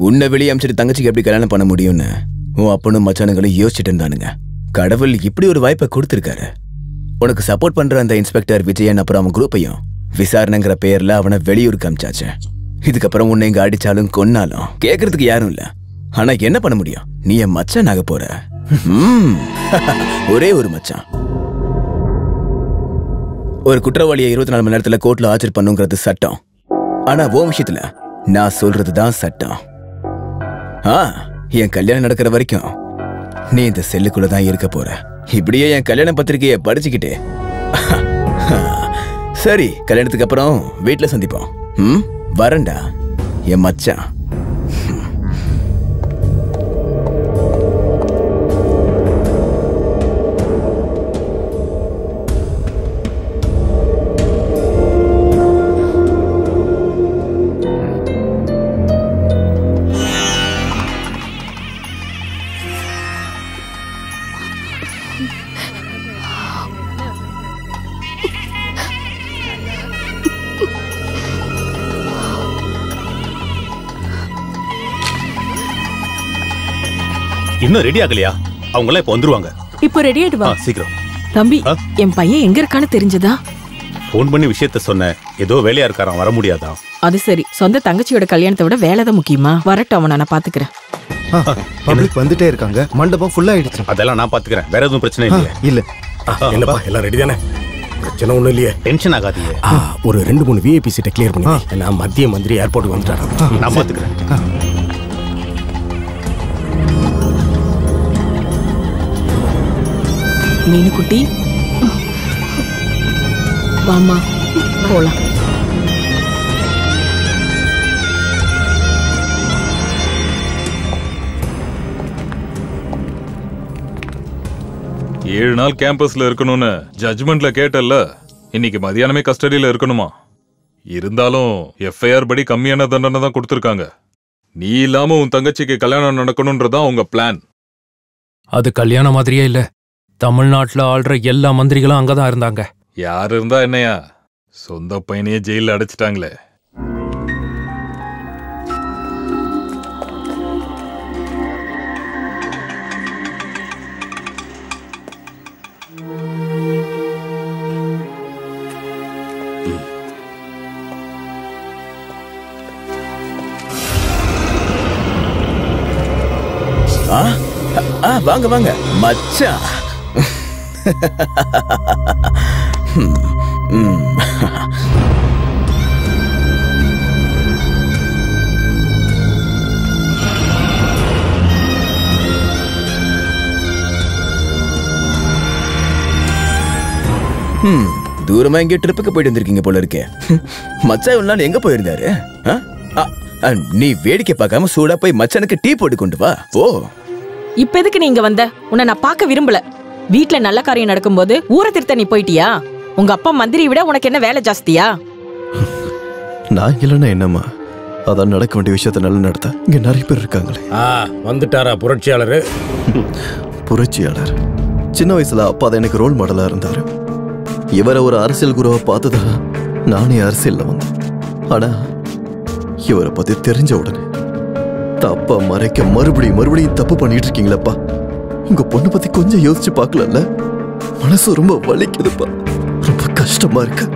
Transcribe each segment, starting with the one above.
உன்னை வெளியே அமைச்சிட்டு தங்கச்சிக்கு எப்படி கல்யாணம் பண்ண முடியும்னு உன் அப்பனும் மச்சானுங்களும் யோசிச்சுட்டு இருந்தானுங்க. கடவுள் இப்படி ஒரு வாய்ப்பை கொடுத்திருக்காரு. உனக்கு சப்போர்ட் பண்ற அந்த இன்ஸ்பெக்டர் விஜயன் அப்புறம் அவன் குரூப்பையும் விசாரணைங்கிற பேர்ல அவனை வெளியூருக்கு அமிச்சாச்சு. இதுக்கப்புறம் உன்னை இங்க அடிச்சாலும் கொன்னாலும் கேட்கறதுக்கு யாரும் இல்ல. ஆனா என்ன பண்ண முடியும்? நீ என் மச்சான் ஆக போற. ஒரே ஒரு மச்சான். ஒரு குற்றவாளியை 24 மணி நேரத்துல கோர்ட்ல ஆஜர் பண்ணுங்கிறது சட்டம். ஆனா ஓ விஷயத்துல நான் சொல்றதுதான் சட்டம். என் கல்யாணம் நடக்கிற வரைக்கும் நீ இந்த செல்லுக்குள்ளதான் இருக்க போற. இப்படியே என் கல்யாண பத்திரிகையை படிச்சுக்கிட்டே சரி, கல்யாணத்துக்கு அப்புறம் வீட்டுல சந்திப்போம். வரண்டா என் மச்சான். இன்னும் ரெடி ஆகலையா? அவங்க எல்லாம் இப்ப வந்துருவாங்க. இப்போ ரெடி ஆயிட்டு வா. சீக்கிரம். தம்பி, என் பையன் எங்க இருக்கான்னு தெரிஞ்சதா? போன் பண்ணி விஷயத்த சொன்னேன். ஏதோ வேலையா இருக்காராம், வர முடியாதா? அது சரி, சொந்த தங்கச்சியோட கல்யாணத்தை விட வேலைதான் முக்கியமா? வரட்டும், அவனை நான் பாத்துக்கிறேன். பப்ளிக் வந்துட்டே இருக்காங்க. மண்டபம் ஃபுல்லா ஆயிடுச்சு. அதெல்லாம் நான் பாத்துக்கிறேன். வேற எதுவும் பிரச்சனை இல்லையா? இல்ல. என்னப்பா எல்லாம் ரெடி தானே? பிரச்சனை ஒண்ணும் இல்லையே. டென்ஷன் ஆகாதீங்க. ஒரு 2-3 விஐபி சீட்டை கிளியர் பண்ணி நான் மத்திய மந்திரி ஏர்போர்ட்டுக்கு வந்துட்டாராம். நான் பாத்துக்கிறேன். மீனுக்குட்டி, வாமா போலாம். ஏழு நாள் கேம்பஸ்ல இருக்கணும்னு ஜட்ஜ்மெண்ட்ல கேட்டல்ல. இன்னைக்கு மதியானமே கஸ்டடியில இருக்கணுமா? இருந்தாலும் எஃப்ஐஆர் படி கம்மியான தண்டனை தான் கொடுத்திருக்காங்க. நீ இல்லாம உன் தங்கச்சிக்கு கல்யாணம் நடக்கணும்ன்றதான் உங்க பிளான். அது கல்யாணம் மாதிரியே இல்ல. தமிழ்நாட்டுல ஆள்ற எல்லா மந்திரிகளும் அங்கதான் இருந்தாங்க. யார் இருந்தா என்னையா? சொந்த பையனையே ஜெயில அடைச்சிட்டாங்களே. வாங்க வாங்க மச்சான். தூரமா எங்க ட்ரிப்புக்கு போயிட்டு வந்திருக்கீங்க போல இருக்கே. மச்சான் இவ்வளவு நாள் எங்க போயிருந்தாரு? நீ வேடிக்கை பார்க்காம சூடா போய் மச்சானுக்கு டீ போட்டு கொண்டு வா. ஓ, இப்ப எதுக்கு நீங்க வந்த? உன்னை நான் பார்க்க விரும்பல. வீட்டுல நல்ல காரியம் நடக்கும்போது ஊரை திருத்த நீ போயிட்டியா? உங்க அப்பா மந்திரி விட உனக்கு என்ன வேலை ஜாஸ்தியா? நான் இல்லைன்னா என்னம்மா, அதான் நடக்க வேண்டிய விஷயத்த நல்லா நடத்த இங்க நிறைய பேர் இருக்காங்களே. வந்துட்டாரா புரட்சியாளர்? புரட்சியாளர் சின்ன வயசுல அப்பா தான் எனக்கு ரோல் மாடலா இருந்தாரு. இவரை ஒரு அரசியல் குருவை பார்த்துதான் நானே அரசியல்ல வந்தேன். ஆனா இவரை பத்தி தெரிஞ்ச உடனே தப்பா மறைக்க மறுபடியும் தப்பு பண்ணிட்டு இருக்கீங்களப்பா. உங்க பொண்ணு பத்தி கொஞ்சம் யோசிச்சு பார்க்கல. மனசு ரொம்ப வலிக்குதுப்பா, ரொம்ப கஷ்டமா இருக்கு.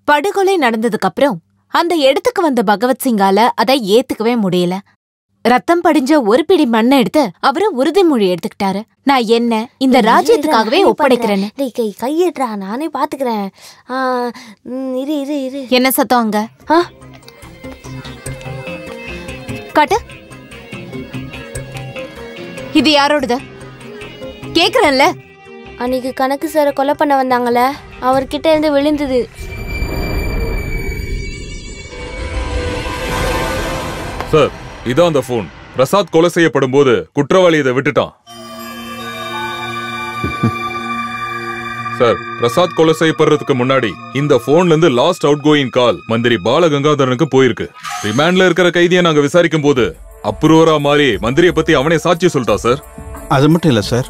படுகொலை நடந்ததுக்கு அப்புறம் அந்த இடத்துக்கு வந்த பகவத்சிங்கால அதை ஏத்துக்கவே முடியல. ரத்தம் படிஞ்ச ஒரு பிடி மண்ணை எடுத்து அவரு உறுதிமொழி எடுத்துக்கிட்டாரு. நான் என்ன இந்த ராஜ்யத்துக்காகவே ஒப்படைக்கிறேன்னு. கையிடுறா, நானே பாத்துக்கிறேன். என்ன சத்தம் அங்க? காட்டு. இது யாரோடது கேக்குறேன்ல. அன்னைக்கு கணக்கு சார கொலை பண்ண வந்தாங்கல்ல, அவர்கிட்ட இருந்து விழுந்தது. சார், இதான் அந்த போன். பிரசாத் கொலை செய்யப்படும் போது குற்றவாளி இதை விட்டுட்டான். சார், பிரசாத் கொலை செய்யப்படுறதுக்கு முன்னாடி இந்த போன்ல இருந்து லாஸ்ட் அவுட் கோயிங் கால் மந்திரி பாலகங்காதரனுக்கு போயிருக்கு. ரிமாண்ட்ல இருக்கிற கைதியை நாங்க விசாரிக்கும் போது அப்ரூவரா மாறி மந்திரியை பத்தி அவனே சாட்சி சொல்லிட்டா சார். அது மட்டும் இல்ல சார்,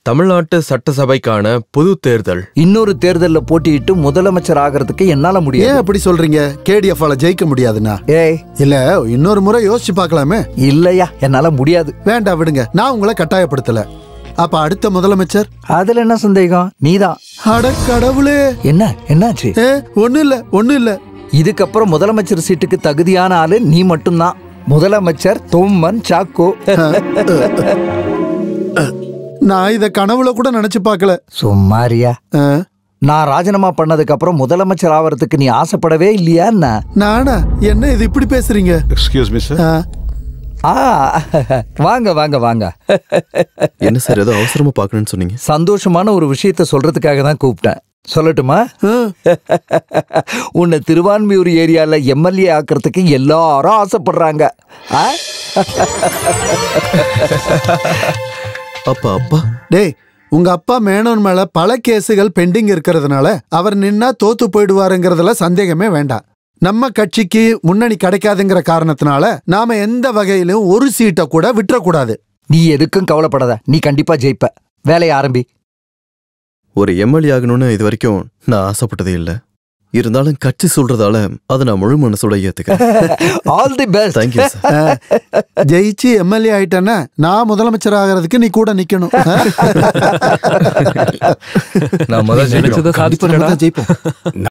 தமிழ்நாட்டு சட்டசபைக்கான பொது தேர்தல். இன்னொரு தேர்தல்ல போட்டியிட்டு முதலமைச்சர் ஆகிறதுக்கு என்னால முடியாது. ஏன் அப்படி சொல்றீங்க? KDF-ஆல ஜெயிக்க முடியாதுன்னா? ஏய் இல்ல, இன்னொரு முறை யோசிச்சு பார்க்கலாமே. இல்லையா, என்னால முடியாது. வேண்டாம், விடுங்க. நான் உங்களை கட்டாயப்படுத்தல. அப்ப அடுத்த முதலமைச்சர்? அதுல என்ன சந்தேகம்? நீதான். அட கடவுளே! என்னாச்சு? ஒண்ணு இல்ல. இதுக்கப்புறம் முதலமைச்சர் சீட்டுக்கு தகுதியான ஆளு நீ மட்டும்தான். முதலமைச்சர் தொம்மன் சாக்கோ. நான் இத கனவுல கூட நினைச்சு பார்க்கல. சும்மாரியா? நான் ராஜினாமா பண்ணதுக்கு அப்புறம் முதலமைச்சர் ஆவறதுக்கு நீ ஆசைப்படவே இல்லையா? நானா? என்ன இது இப்படி பேசுறீங்க? Excuse me sir. வாங்க வாங்க வாங்க. என்ன சார், ஏதோ அவசரமா பார்க்கணும்னு சொன்னீங்க? சந்தோஷமான ஒரு விஷயத்த சொல்றதுக்காக தான் கூப்பிட்டேன். சொல்லட்டுமா? உன்னை திருவான்மியூர் ஏரியால MLA ஆக்கிறதுக்கு எல்லாரும் ஆசைப்படுறாங்க. அப்பா டேய், உங்க அப்பா மேனோன் மேல பல கேஸுகள் பெண்டிங் இருக்கிறதுனால அவர் நின்னா தோத்து போயிடுவாருங்கிறதுல சந்தேகமே வேண்டாம். நம்ம கட்சிக்கு முன்னணி கிடைக்காதுங்கிற காரணத்தினால நாம எந்த வகையிலும் ஒரு சீட்டை கூட விட்டுறக்கூடாது. நீ எதுக்கும் கவலைப்படாத, நீ கண்டிப்பா ஜெயிப்ப. வேலையை ஆரம்பி. ஒரு MLA ஆகணும்னு இது வரைக்கும் நான் ஆசைப்பட்டதே இல்லை. இருந்தாலும் கட்சி சொல்றதால அதை நான் முழு மனசோட ஏத்துக்கிறேன். All the best. Thank you sir. ஜெயிச்சு MLA ஆயிட்டேன்னா நான் முதலமைச்சர் ஆகிறதுக்கு நீ கூட நிக்கணும். நான் முதல்ல ஜெயிப்போம்.